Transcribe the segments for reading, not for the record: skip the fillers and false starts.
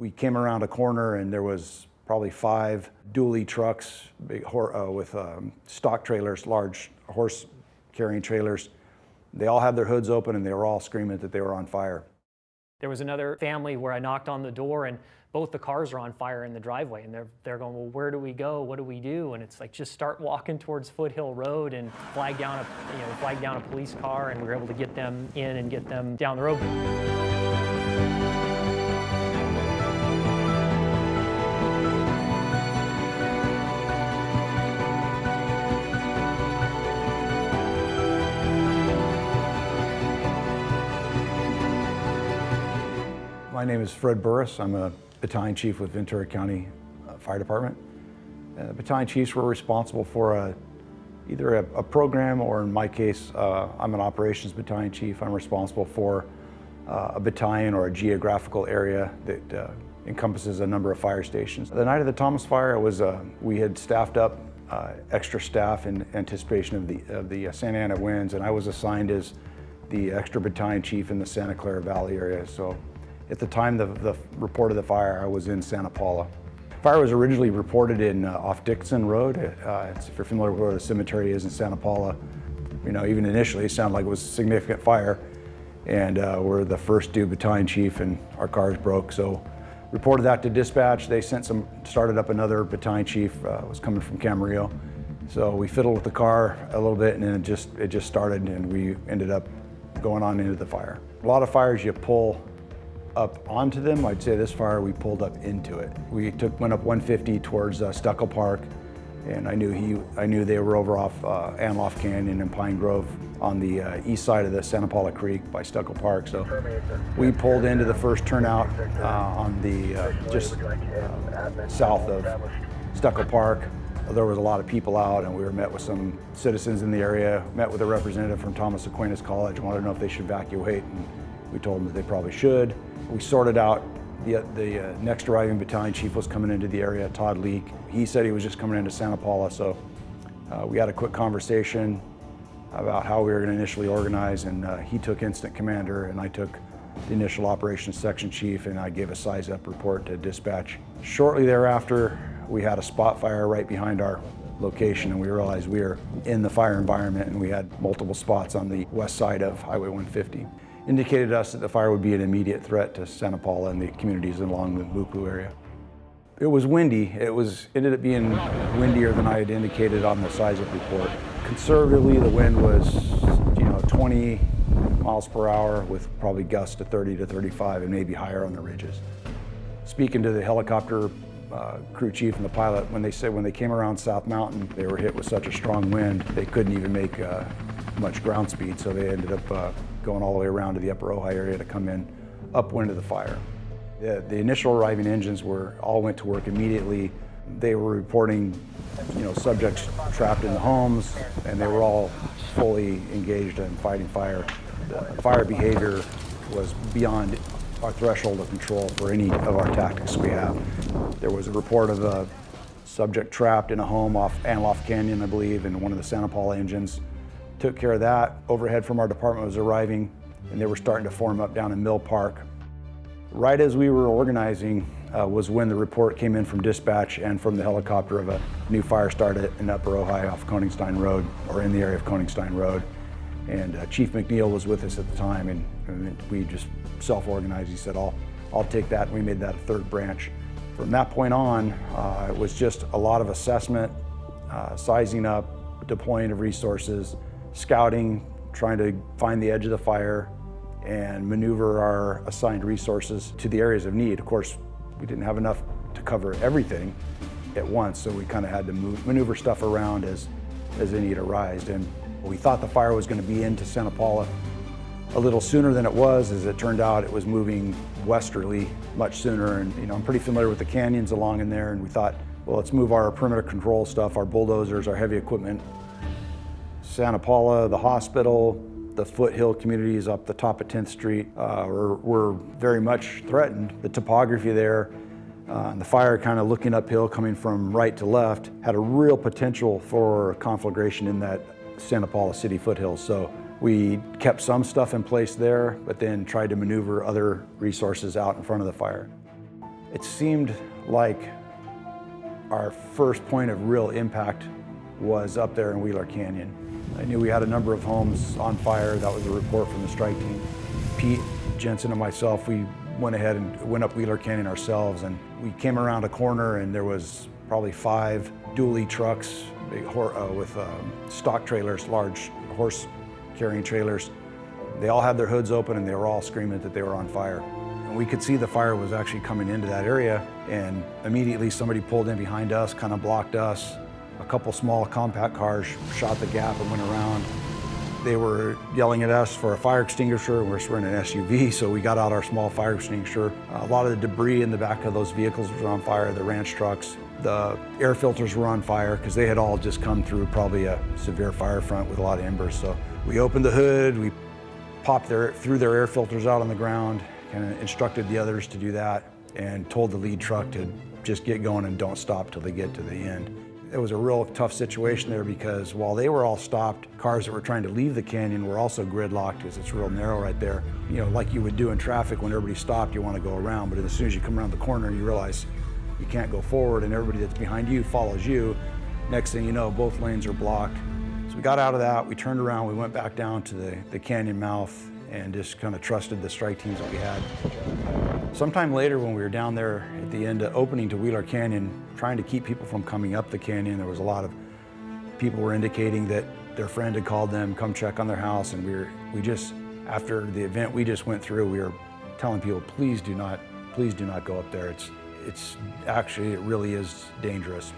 We came around a corner and there was probably 5 dually trucks with stock trailers, large horse carrying trailers. They all had their hoods open and they were all screaming that they were on fire. There was another family where I knocked on the door and both the cars are on fire in the driveway, and they're going, well, where do we go? What do we do? And it's like, just start walking towards Foothill Road and flag down a police car, and we were able to get them in and get them down the road. My name is Fred Burris. I'm a battalion chief with Ventura County Fire Department. Battalion chiefs were responsible for either a program, or in my case, I'm an operations battalion chief. I'm responsible for a battalion or a geographical area that encompasses a number of fire stations. The night of the Thomas fire, we had staffed up extra staff in anticipation of the Santa Ana winds, and I was assigned as the extra battalion chief in the Santa Clara Valley area. So at the time the report of the fire, I was in Santa Paula. Fire was originally reported in off Dixon Road. If you're familiar with where the cemetery is in Santa Paula, even initially it sounded like it was a significant fire, and we're the first due battalion chief and our cars broke. So reported that to dispatch. They started up another battalion chief, was coming from Camarillo. So we fiddled with the car a little bit, and then it just started, and we ended up going on into the fire. A lot of fires you pull up onto them. I'd say this fire we pulled up into it. We went up 150 towards Stucco Park, and I knew they were over off Anloff Canyon and Pine Grove on the east side of the Santa Paula Creek by Stucco Park. So we pulled into the first turnout on the just south of Stucco Park. There was a lot of people out, and we were met with some citizens in the area, met with a representative from Thomas Aquinas College, wanted to know if they should evacuate, and we told them that they probably should. We sorted out the next arriving battalion chief was coming into the area, Todd Leak. He said he was just coming into Santa Paula, so we had a quick conversation about how we were going to initially organize, and he took instant commander, and I took the initial operations section chief, and I gave a size-up report to dispatch. Shortly thereafter, we had a spot fire right behind our location, and we realized we were in the fire environment, and we had multiple spots on the west side of Highway 150. Indicated to us that the fire would be an immediate threat to Santa Paula and the communities along the Bupu area. It was windy. It ended up being windier than I had indicated on the size-up report. Conservatively, the wind was 20 miles per hour with probably gusts to 30 to 35 and maybe higher on the ridges. Speaking to the helicopter crew chief and the pilot, when they came around South Mountain, they were hit with such a strong wind they couldn't even make much ground speed, so they ended up going all the way around to the upper Ojai area to come in upwind of the fire. The initial arriving engines all went to work immediately. They were reporting subjects trapped in the homes, and they were all fully engaged in fighting fire. The fire behavior was beyond our threshold of control for any of our tactics we have. There was a report of a subject trapped in a home off Anloff Canyon, I believe, and one of the Santa Paula engines took care of that. Overhead from our department was arriving, and they were starting to form up down in Mill Park. Right as we were organizing was when the report came in from dispatch and from the helicopter of a new fire started in Upper Ojai off Koenigstein Road, or in the area of Koenigstein Road. And Chief McNeil was with us at the time, and we just self-organized. He said, I'll take that, and we made that a third branch. From that point on, it was just a lot of assessment, sizing up, deploying of resources, scouting, trying to find the edge of the fire, and maneuver our assigned resources to the areas of need. Of course, we didn't have enough to cover everything at once, so we kind of had to maneuver stuff around as the need arose. And we thought the fire was going to be into Santa Paula a little sooner than it was. As it turned out, it was moving westerly much sooner, and I'm pretty familiar with the canyons along in there, and we thought, well, let's move our perimeter control stuff, our bulldozers, our heavy equipment. Santa Paula, the hospital, the foothill communities up the top of 10th Street were very much threatened. The topography there, and the fire kind of looking uphill, coming from right to left, had a real potential for conflagration in that Santa Paula City foothills. So we kept some stuff in place there, but then tried to maneuver other resources out in front of the fire. It seemed like our first point of real impact was up there in Wheeler Canyon. I knew we had a number of homes on fire. That was a report from the strike team. Pete, Jensen, and myself, we went ahead and went up Wheeler Canyon ourselves, and we came around a corner and there was probably 5 dually trucks with stock trailers, large horse carrying trailers. They all had their hoods open and they were all screaming that they were on fire. And we could see the fire was actually coming into that area, and immediately somebody pulled in behind us, kind of blocked us. A couple small compact cars shot the gap and went around. They were yelling at us for a fire extinguisher. We're in an SUV, so we got out our small fire extinguisher. A lot of the debris in the back of those vehicles was on fire, the ranch trucks. The air filters were on fire because they had all just come through probably a severe fire front with a lot of embers. So we opened the hood, we threw their air filters out on the ground, kind of instructed the others to do that, and told the lead truck to just get going and don't stop till they get to the end. It was a real tough situation there because while they were all stopped, cars that were trying to leave the canyon were also gridlocked because it's real narrow right there. You know, like you would do in traffic when everybody stopped, you want to go around, but as soon as you come around the corner, you realize you can't go forward and everybody that's behind you follows you. Next thing you know, both lanes are blocked. So we got out of that, we turned around, we went back down to the canyon mouth and just kind of trusted the strike teams that we had. Sometime later when we were down there at the end opening to Wheeler Canyon, trying to keep people from coming up the canyon, there was a lot of people were indicating that their friend had called them, come check on their house, and we just, after the event we just went through, we were telling people, please do not go up there. It's actually, it really is dangerous.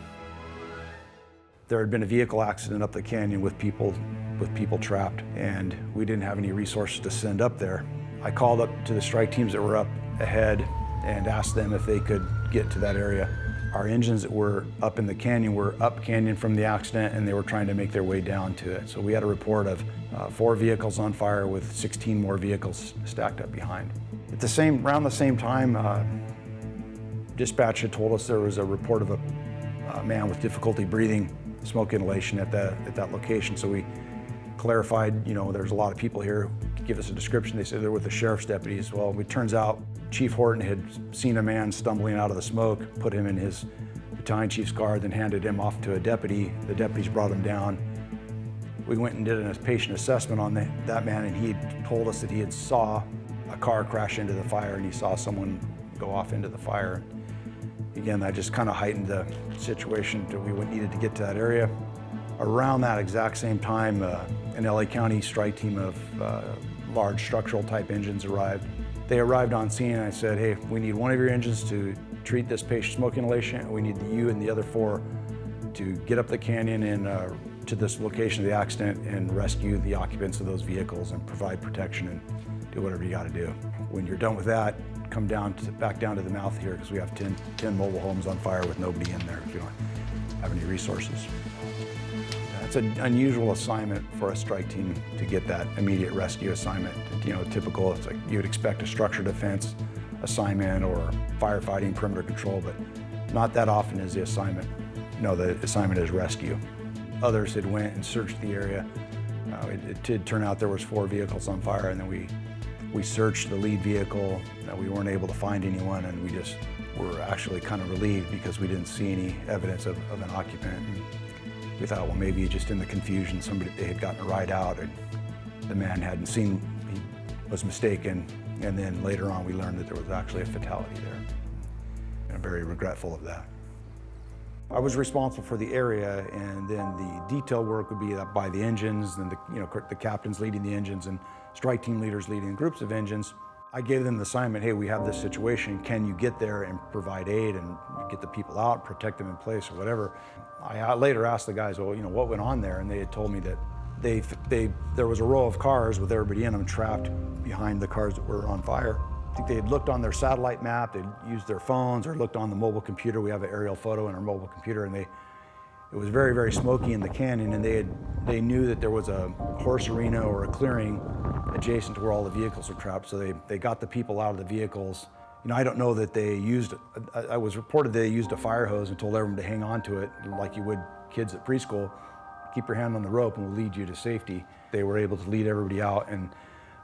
There had been a vehicle accident up the canyon with people trapped, and we didn't have any resources to send up there. I called up to the strike teams that were up ahead and asked them if they could get to that area. Our engines that were up in the canyon were up canyon from the accident, and they were trying to make their way down to it. So we had a report of 4 vehicles on fire with 16 more vehicles stacked up behind. Around the same time, dispatch had told us there was a report of a man with difficulty breathing, smoke inhalation at that location. So we clarified, you know, there's a lot of people here. Give us a description. They said they're with the sheriff's deputies. Well, it turns out Chief Horton had seen a man stumbling out of the smoke, put him in his battalion chief's car, then handed him off to a deputy. The deputies brought him down. We went and did a patient assessment on that man, and he told us that he had saw a car crash into the fire and he saw someone go off into the fire. Again, that just kind of heightened the situation that we needed to get to that area. Around that exact same time, an LA County strike team of large structural type engines arrived. They arrived on scene and I said, hey, we need one of your engines to treat this patient smoke inhalation, and we need you and the other 4 to get up the canyon and to this location of the accident and rescue the occupants of those vehicles and provide protection and do whatever you got to do. When you're done with that, come back down to the mouth here because we have 10 mobile homes on fire with nobody in there if you don't have any resources. It's an unusual assignment for a strike team to get that immediate rescue assignment. You know, typical, it's like you would expect a structured defense assignment or firefighting, perimeter control, but not that often is the assignment. No, the assignment is rescue. Others had went and searched the area. It did turn out there was 4 vehicles on fire, and then we searched the lead vehicle. We weren't able to find anyone, and we just were actually kind of relieved because we didn't see any evidence of an occupant. And we thought, well, maybe just in the confusion, they had gotten a ride out, and the man hadn't seen, he was mistaken, and then later on we learned that there was actually a fatality there. And I'm very regretful of that. I was responsible for the area, and then the detail work would be by the engines, and the captains leading the engines and strike team leaders leading groups of engines. I gave them the assignment, hey, we have this situation, can you get there and provide aid and get the people out, protect them in place or whatever. I later asked the guys, well, what went on there? And they had told me that there was a row of cars with everybody in them trapped behind the cars that were on fire. I think they had looked on their satellite map, they'd used their phones or looked on the mobile computer. We have an aerial photo in our mobile computer, and it was very, very smoky in the canyon, and they knew that there was a horse arena or a clearing adjacent to where all the vehicles were trapped, so they got the people out of the vehicles. I don't know that they I was reported they used a fire hose and told everyone to hang on to it like you would kids at preschool. Keep your hand on the rope and we'll lead you to safety. They were able to lead everybody out, and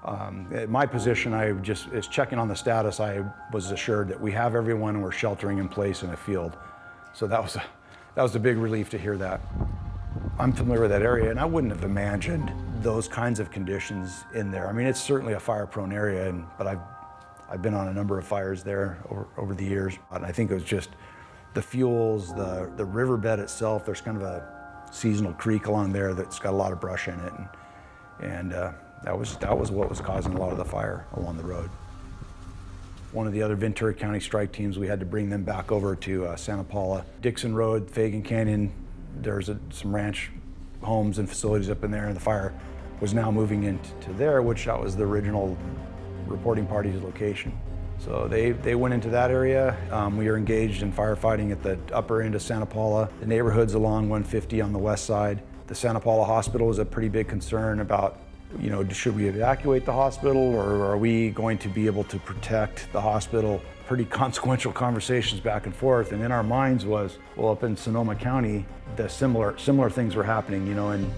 At my position, is checking on the status. I was assured that we have everyone and we're sheltering in place in a field. So that was a big relief to hear that. I'm familiar with that area, and I wouldn't have imagined those kinds of conditions in there. I mean, it's certainly a fire-prone area, but I've been on a number of fires there over the years, and I think it was just the fuels, the riverbed itself. There's kind of a seasonal creek along there that's got a lot of brush in it, and that was what was causing a lot of the fire along the road. One of the other Ventura County strike teams, we had to bring them back over to Santa Paula. Dixon Road, Fagan Canyon, there's some ranch homes and facilities up in there, and the fire was now moving into there, which that was the original reporting party's location. So they went into that area. We are engaged in firefighting at the upper end of Santa Paula, the neighborhoods along 150 on the west side. The Santa Paula hospital was a pretty big concern about, should we evacuate the hospital, or are we going to be able to protect the hospital? Pretty consequential conversations back and forth, and in our minds was, well, up in Sonoma County, the similar things were happening, and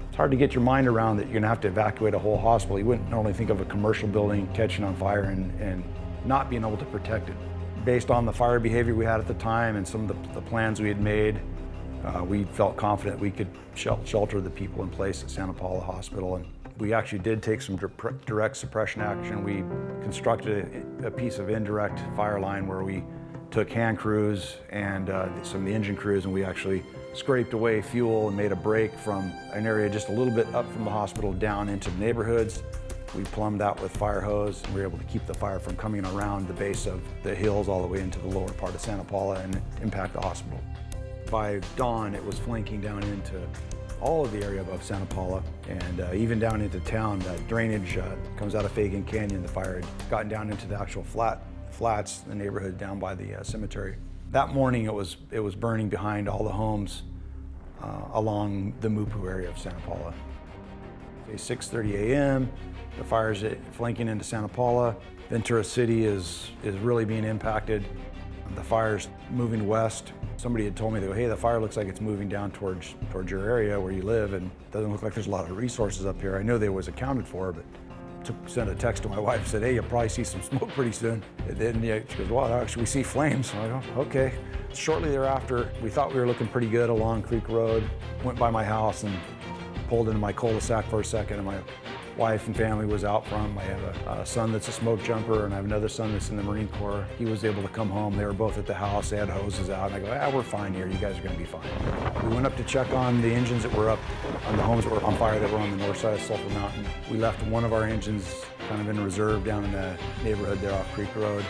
it's hard to get your mind around that you're gonna have to evacuate a whole hospital. You wouldn't normally think of a commercial building catching on fire and not being able to protect it. Based on the fire behavior we had at the time and some of the plans we had made, we felt confident we could shelter the people in place at Santa Paula Hospital. And we actually did take some direct suppression action. We constructed a piece of indirect fire line where we took hand crews and some of the engine crews, and we actually scraped away fuel and made a break from an area just a little bit up from the hospital down into the neighborhoods. We plumbed that with fire hose, and we were able to keep the fire from coming around the base of the hills all the way into the lower part of Santa Paula and impact the hospital. By dawn, it was flanking down into all of the area above Santa Paula, and even down into town. The drainage comes out of Fagan Canyon. The fire had gotten down into the actual flats, the neighborhood down by the cemetery. That morning, it was burning behind all the homes along the Mupu area of Santa Paula. 6:30 a.m., the fire's flanking into Santa Paula. Ventura City is really being impacted. The fire's moving west. Somebody had told me, hey, the fire looks like it's moving down towards your area where you live, and it doesn't look like there's a lot of resources up here. I know they was accounted for, but sent a text to my wife, said, hey, you'll probably see some smoke pretty soon. And then she goes, well, actually we see flames. So I go, okay. Shortly thereafter, we thought we were looking pretty good along Creek Road. Went by my house and pulled into my cul-de-sac for a second, and my wife and family was out front. I have a son that's a smoke jumper, and I have another son that's in the Marine Corps. He was able to come home. They were both at the house. They had hoses out, and I go, we're fine here. You guys are gonna be fine. We went up to check on the engines that were up on the homes that were on fire that were on the north side of Sulphur Mountain. We left one of our engines kind of in reserve down in the neighborhood there off Creek Road.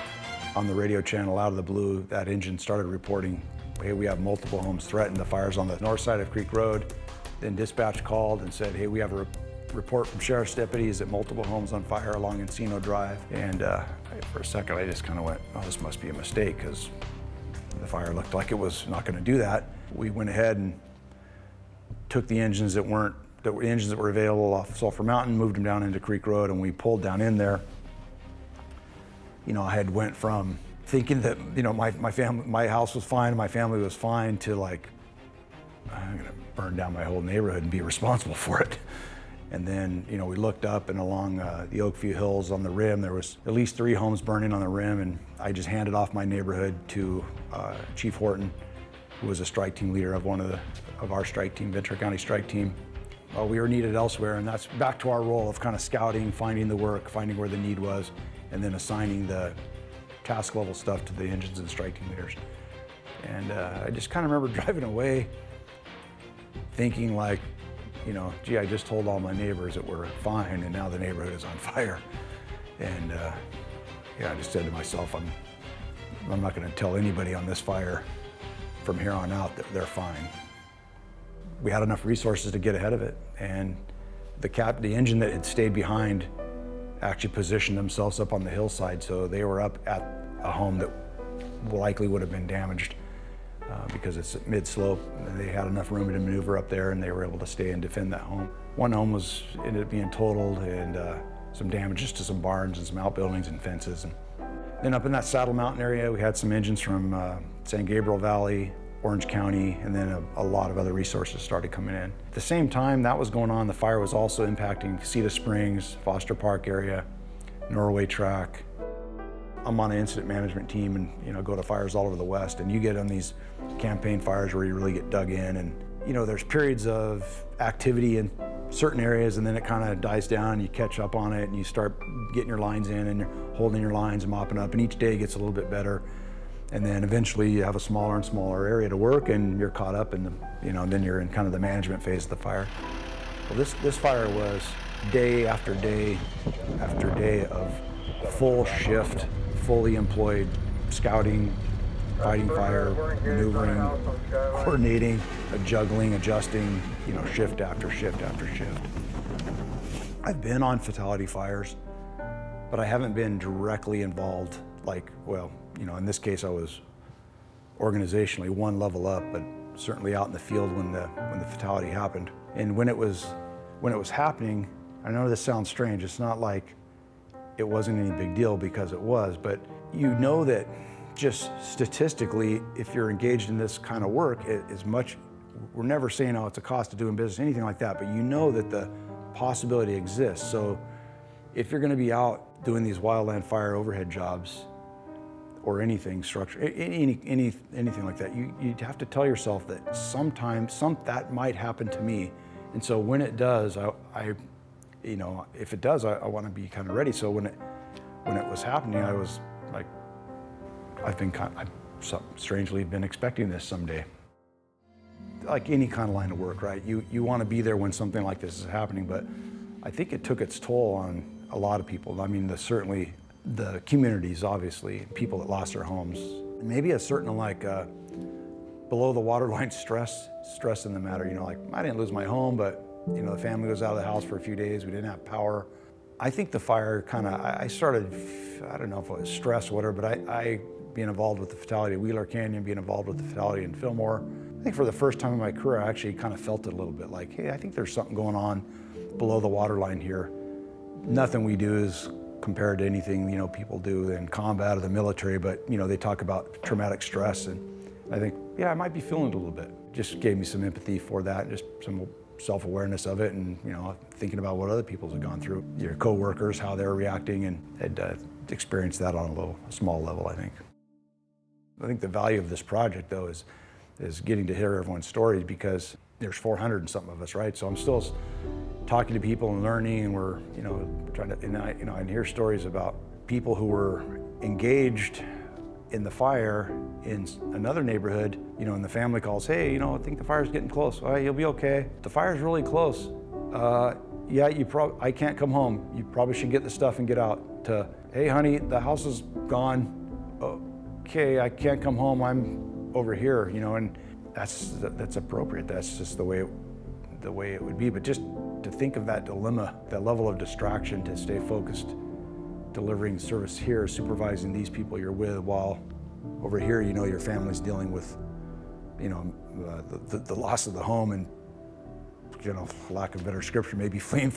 On the radio channel out of the blue, that engine started reporting, hey, we have multiple homes threatened. The fire's on the north side of Creek Road. Then dispatch called and said, hey, we have a report from sheriff's deputies that multiple homes on fire along Encino Drive. And for a second, I just kind of went, oh, this must be a mistake, because the fire looked like it was not going to do that. We went ahead and took the engines that were available off Sulphur Mountain, moved them down into Creek Road, and we pulled down in there. I had went from thinking that, my house was fine, my family was fine, to like, I'm gonna burn down my whole neighborhood and be responsible for it. And then, we looked up, and along the Oakview Hills on the rim, there was at least 3 homes burning on the rim, and I just handed off my neighborhood to Chief Horton, who was a strike team leader of one of our strike team, Ventura County strike team. We were needed elsewhere, and that's back to our role of kind of scouting, finding the work, finding where the need was, and then assigning the task level stuff to the engines and strike team leaders. And I just kind of remember driving away thinking like, gee, I just told all my neighbors that we're fine, and now the neighborhood is on fire. And I just said to myself, I'm not going to tell anybody on this fire from here on out that they're fine. We had enough resources to get ahead of it, and the engine that had stayed behind actually positioned themselves up on the hillside, so they were up at a home that likely would have been damaged because it's mid-slope. They had enough room to maneuver up there, and they were able to stay and defend that home. One home ended up being totaled, and some damages to some barns and some outbuildings and fences. And then up in that Saddle Mountain area, we had some engines from San Gabriel Valley Orange County, and then a lot of other resources started coming in. At the same time that was going on, the fire was also impacting Cedar Springs, Foster Park area, Norway Track. I'm on an incident management team and go to fires all over the West, and you get on these campaign fires where you really get dug in, and there's periods of activity in certain areas, and then it kind of dies down, you catch up on it, and you start getting your lines in, and you're holding your lines and mopping up, and each day gets a little bit better. And then eventually you have a smaller and smaller area to work, and you're caught up in then you're in kind of the management phase of the fire. Well, this fire was day after day after day of full shift, fully employed scouting, fighting fire, maneuvering, coordinating, juggling, adjusting, shift after shift after shift. I've been on fatality fires, but I haven't been directly involved in this case I was organizationally one level up, but certainly out in the field when the fatality happened. And when it was happening, I know this sounds strange, it's not like it wasn't any big deal, because it was, but that just statistically, if you're engaged in this kind of work, we're never saying, oh, it's a cost of doing business, anything like that, but that the possibility exists. So if you're gonna be out doing these wildland fire overhead jobs, or anything anything like that, you have to tell yourself that sometimes that might happen to me. And so when it does, if it does, I want to be kind of ready. So when it was happening, I was like, I've strangely been expecting this someday. Like any kind of line of work, right? You want to be there when something like this is happening, but I think it took its toll on a lot of people. I mean, certainly the communities, obviously, people that lost their homes. Maybe a certain below the waterline stress in the matter. I didn't lose my home, but the family was out of the house for a few days. We didn't have power. I think the fire I started, I don't know if it was stress or whatever, but I being involved with the fatality of Wheeler Canyon, being involved with the fatality in Fillmore, I think for the first time in my career, I actually kind of felt it a little bit like, hey, I think there's something going on below the waterline here. Nothing we do is compared to anything people do in combat or the military, but they talk about traumatic stress, and I think, yeah, I might be feeling it a little bit. Just gave me some empathy for that, just some self-awareness of it, and thinking about what other people have gone through, your co-workers, how they're reacting, and had experienced that on a small level, I think. I think the value of this project, though, is getting to hear everyone's stories, because there's 400 and something of us, right? So I'm still talking to people and learning, and we're trying to, and I hear stories about people who were engaged in the fire in another neighborhood, and the family calls, hey, I think the fire's getting close. Well, you'll be okay. The fire's really close. Yeah, I can't come home. You probably should get the stuff and get out. To, hey, honey, the house is gone. Okay, I can't come home. I'm over here, and that's appropriate. That's just the way it would be. But just to think of that dilemma, that level of distraction, to stay focused, delivering service here, supervising these people you're with, while over here, your family's dealing with, the loss of the home, and, for lack of better description, maybe fleeing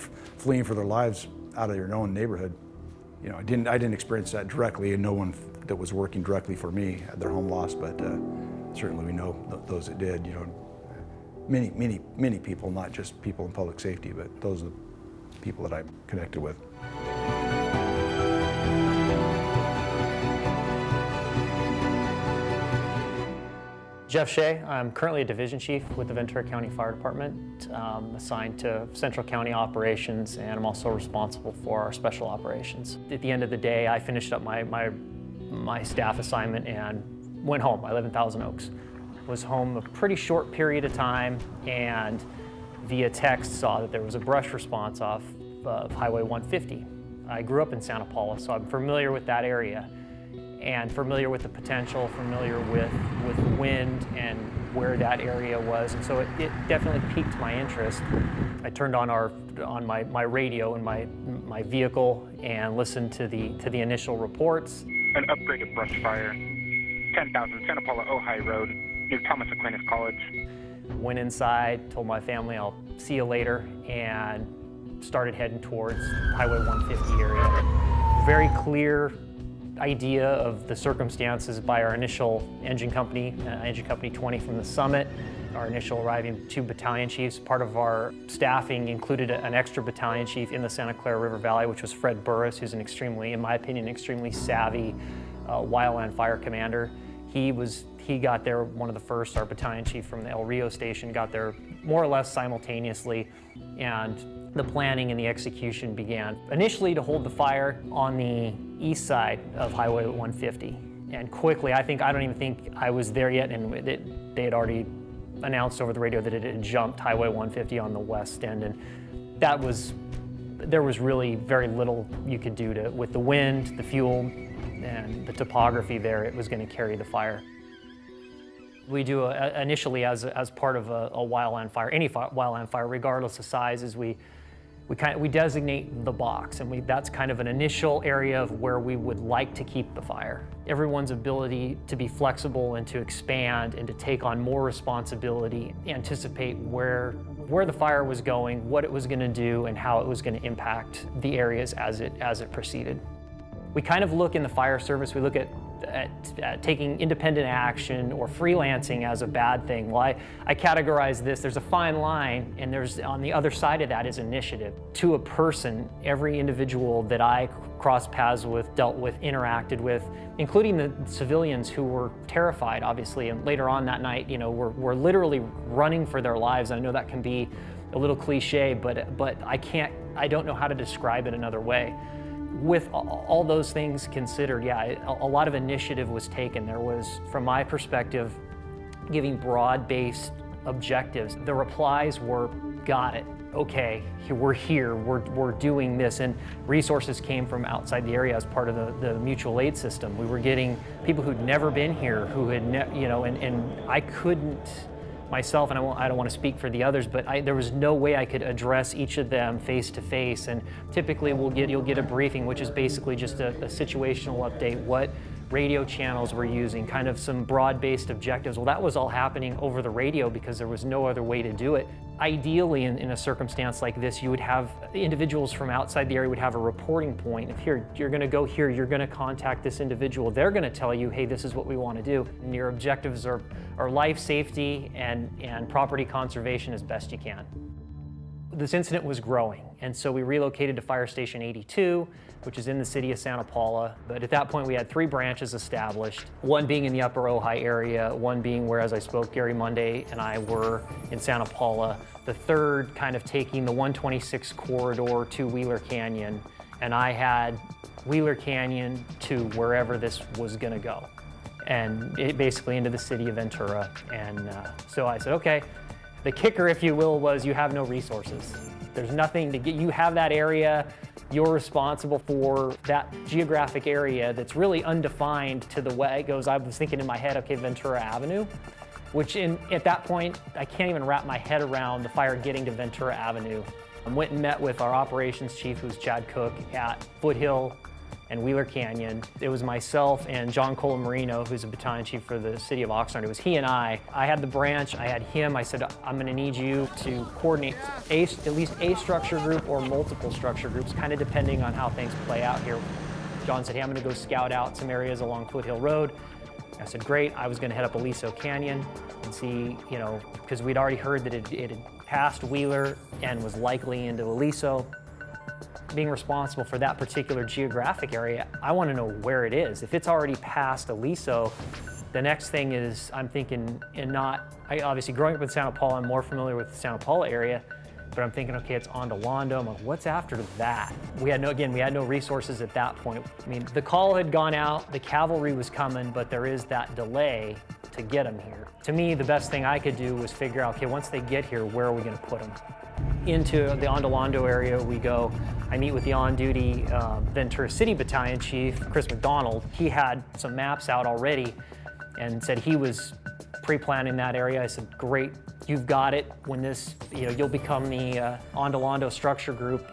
for their lives out of your own neighborhood. I didn't experience that directly, and no one that was working directly for me had their home lost, but certainly we know those that did. Many people, not just people in public safety, but those are the people that I'm connected with. Jeff Shea, I'm currently a division chief with the Ventura County Fire Department, assigned to Central County operations, and I'm also responsible for our special operations. At the end of the day, I finished up my staff assignment and went home. I live in Thousand Oaks. Was home a pretty short period of time, and via text saw that there was a brush response off of Highway 150. I grew up in Santa Paula, so I'm familiar with that area, and familiar with the potential, familiar with wind and where that area was, and so it definitely piqued my interest. I turned on my radio in my vehicle and listened to the initial reports. An upgraded brush fire, 10,000 Santa Paula Ojai Road, near Thomas Aquinas College. Went inside, told my family I'll see you later, and started heading towards Highway 150 area. Very clear idea of the circumstances by our initial engine company 20 from the Summit. Our initial arriving 2 battalion chiefs. Part of our staffing included an extra battalion chief in the Santa Clara River Valley, which was Fred Burris, who's an extremely, in my opinion, extremely savvy wildland fire commander. He got there one of the first. Our battalion chief from the El Rio station got there more or less simultaneously, and the planning and the execution began. Initially to hold the fire on the east side of Highway 150. And quickly, I don't even think I was there yet, and they had already announced over the radio that it had jumped Highway 150 on the west end, and there was really very little you could do with the wind, the fuel, and the topography there. It was going to carry the fire. We do initially as part of a wildland fire, any wildland fire, regardless of size, is we designate the box, and that's kind of an initial area of where we would like to keep the fire. Everyone's ability to be flexible and to expand and to take on more responsibility, anticipate where the fire was going, what it was going to do, and how it was going to impact the areas as it proceeded. We kind of look in the fire service, we look at taking independent action or freelancing as a bad thing. Well, I categorize this, there's a fine line, and there's on the other side of that is initiative. To a person, every individual that I crossed paths with, dealt with, interacted with, including the civilians who were terrified, obviously, and later on that night, were literally running for their lives. I know that can be a little cliche, but I don't know how to describe it another way. With all those things considered, yeah, a lot of initiative was taken. There was, from my perspective, giving broad-based objectives. The replies were, got it, okay, we're here, we're doing this, and resources came from outside the area as part of the mutual aid system. We were getting people who'd never been here, who had, and I couldn't, myself, and I don't want to speak for the others, but there was no way I could address each of them face to face. And typically you'll get a briefing, which is basically just a situational update, what radio channels we're using, kind of some broad-based objectives. Well, that was all happening over the radio because there was no other way to do it. Ideally, in a circumstance like this, you would have individuals from outside the area would have a reporting point. If here, you're going to go here, you're going to contact this individual. They're going to tell you, hey, this is what we want to do. And your objectives are life safety and property conservation as best you can. This incident was growing, and so we relocated to Fire Station 82, which is in the city of Santa Paula. But at that point, we had 3 branches established, one being in the upper Ojai area, one being where, as I spoke, Gary Monday and I were in Santa Paula, the third kind of taking the 126 corridor to Wheeler Canyon, and I had Wheeler Canyon to wherever this was gonna go, and it basically into the city of Ventura. And so I said, okay, the kicker, if you will, was you have no resources. There's nothing to get, you have that area, you're responsible for that geographic area that's really undefined to the way it goes. I was thinking in my head, okay, Ventura Avenue, which at that point, I can't even wrap my head around the fire getting to Ventura Avenue. I went and met with our operations chief, who's Chad Cook, at Foothill and Wheeler Canyon. It was myself and John Colamarino, who's a battalion chief for the city of Oxnard. It was he and I. I had the branch, I had him. I said, I'm gonna need you to coordinate at least a structure group or multiple structure groups, kind of depending on how things play out here. John said, hey, I'm gonna go scout out some areas along Foothill Road. I said, great. I was gonna head up Aliso Canyon and see, because we'd already heard that it had passed Wheeler and was likely into Aliso. Being responsible for that particular geographic area, I want to know where it is. If it's already past Aliso, the next thing is I'm thinking, obviously growing up in Santa Paula, I'm more familiar with the Santa Paula area, but I'm thinking, okay, it's on to Londo. I'm like, what's after that? We had no resources at that point. I mean, the call had gone out, the cavalry was coming, but there is that delay to get them here. To me, the best thing I could do was figure out, okay, once they get here, where are we going to put them? Into the Ondolondo area we go. I meet with the on-duty Ventura City Battalion Chief, Chris McDonald. He had some maps out already and said he was pre-planning that area. I said, great, you've got it. When this, you'll become the Ondolondo structure group.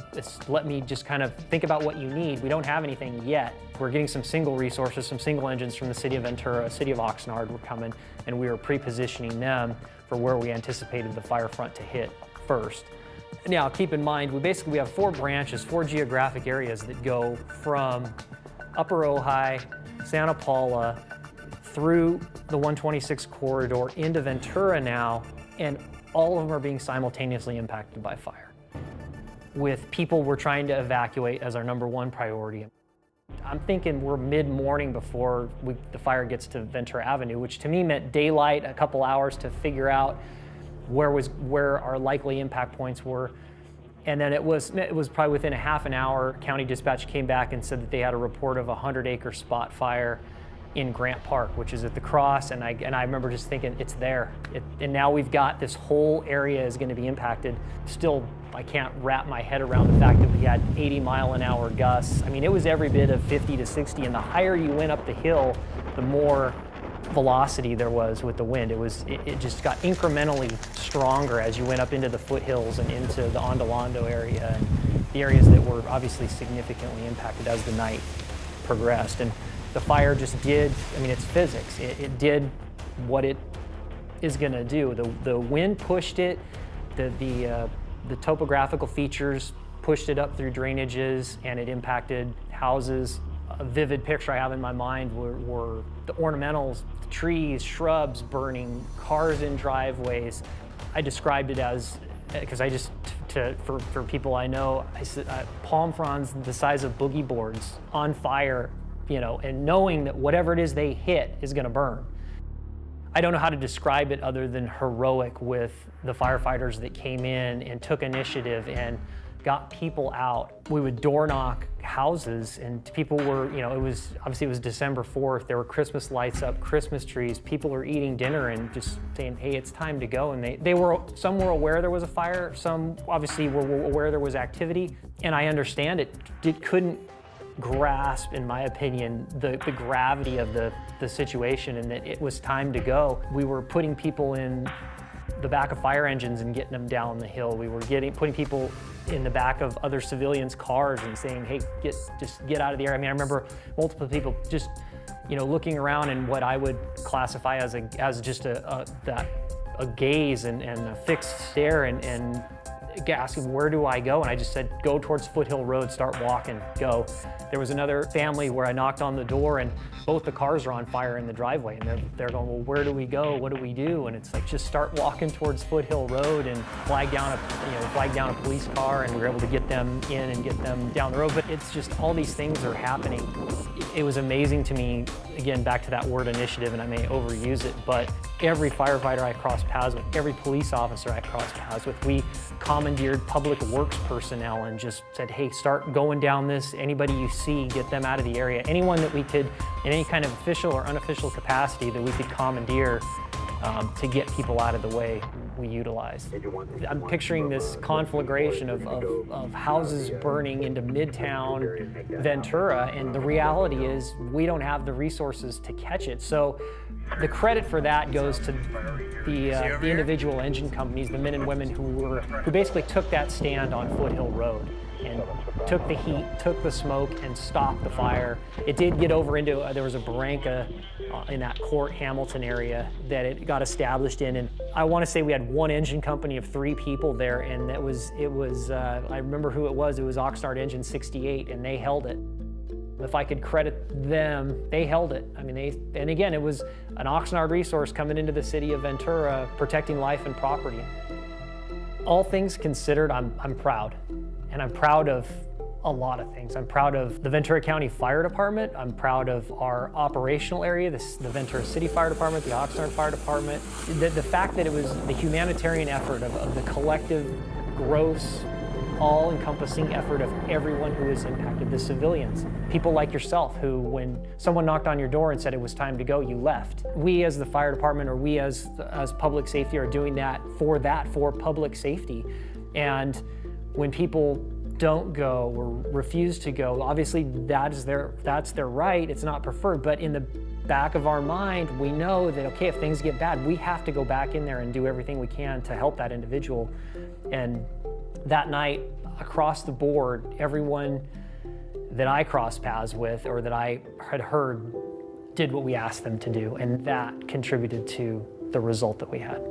Let me just kind of think about what you need. We don't have anything yet. We're getting some single resources, some single engines from the city of Ventura, city of Oxnard were coming, and we were pre-positioning them for where we anticipated the fire front to hit first. Now, keep in mind, we have 4 branches, 4 geographic areas that go from Upper Ojai, Santa Paula, through the 126 corridor into Ventura now, and all of them are being simultaneously impacted by fire, with people we're trying to evacuate as our number one priority. I'm thinking we're mid-morning before the fire gets to Ventura Avenue, which to me meant daylight, a couple hours to figure out where our likely impact points were. And then it was probably within a half an hour, county dispatch came back and said that they had a report of a 100-acre spot fire in Grant Park, which is at the cross, and I remember just thinking, it's there. And now we've got this whole area is going to be impacted. Still, I can't wrap my head around the fact that we had 80-mile-an-hour gusts. I mean, it was every bit of 50 to 60, and the higher you went up the hill, the more velocity there was with the wind. It just got incrementally stronger as you went up into the foothills and into the Ondolando area, and the areas that were obviously significantly impacted as the night progressed. And the fire just did, I mean, it's physics. It did what it is going to do. The wind pushed it, the topographical features pushed it up through drainages, and it impacted houses. A vivid picture I have in my mind were the ornamentals, the trees, shrubs burning, cars in driveways. I described it as, because for people I know, I said palm fronds the size of boogie boards on fire, you know, and knowing that whatever it is they hit is going to burn. I don't know how to describe it other than heroic with the firefighters that came in and took initiative and got people out. We would door knock houses, and people were, you know, it was December 4th. There were Christmas lights up, Christmas trees. People were eating dinner and just saying, hey, it's time to go. And some were aware there was a fire. Some obviously were aware there was activity. And I understand it couldn't grasp, in my opinion, the gravity of the situation, and that it was time to go. We were putting people in the back of fire engines and getting them down the hill. We were putting people in the back of other civilians' cars and saying, hey, just get out of the area. I mean, I remember multiple people just, you know, looking around in what I would classify as just a gaze and a fixed stare and asking, where do I go? And I just said, go towards Foothill Road, start walking, go. There was another family where I knocked on the door and both the cars are on fire in the driveway, and they're going, well, where do we go? What do we do? And it's like, just start walking towards Foothill Road and flag down a police car, and we were able to get them in and get them down the road. But it's just, all these things are happening. It was amazing to me, again, back to that word initiative, and I may overuse it, but every firefighter I crossed paths with, every police officer I crossed paths with, we commandeered public works personnel and just said, hey, start going down this. Anybody you see, get them out of the area. Anyone that we could, in any kind of official or unofficial capacity, that we could commandeer to get people out of the way, we utilized. I'm picturing this conflagration of houses burning into Midtown Ventura, and the reality is we don't have the resources to catch it. So the credit for that goes to the individual engine companies, the men and women who basically took that stand on Foothill Road and took the heat, took the smoke, and stopped the fire. It did get over into, there was a barranca in that Court Hamilton area that it got established in, and I want to say we had one engine company of 3 people there, and it was I remember who it was Oxnard Engine 68, and they held it. If I could credit them, they held it. I mean, and again, it was an Oxnard resource coming into the city of Ventura, protecting life and property. All things considered, I'm proud. And I'm proud of a lot of things. I'm proud of the Ventura County Fire Department. I'm proud of our operational area, the Ventura City Fire Department, the Oxnard Fire Department. The fact that it was the humanitarian effort of the collective, gross, all-encompassing effort of everyone who was impacted, the civilians. People like yourself who, when someone knocked on your door and said it was time to go, you left. We as the fire department, or we as public safety, are doing that for public safety. And when people don't go or refuse to go, obviously that's their right, it's not preferred, but in the back of our mind, we know that, okay, if things get bad, we have to go back in there and do everything we can to help that individual. And that night, across the board, everyone that I crossed paths with or that I had heard did what we asked them to do, and that contributed to the result that we had.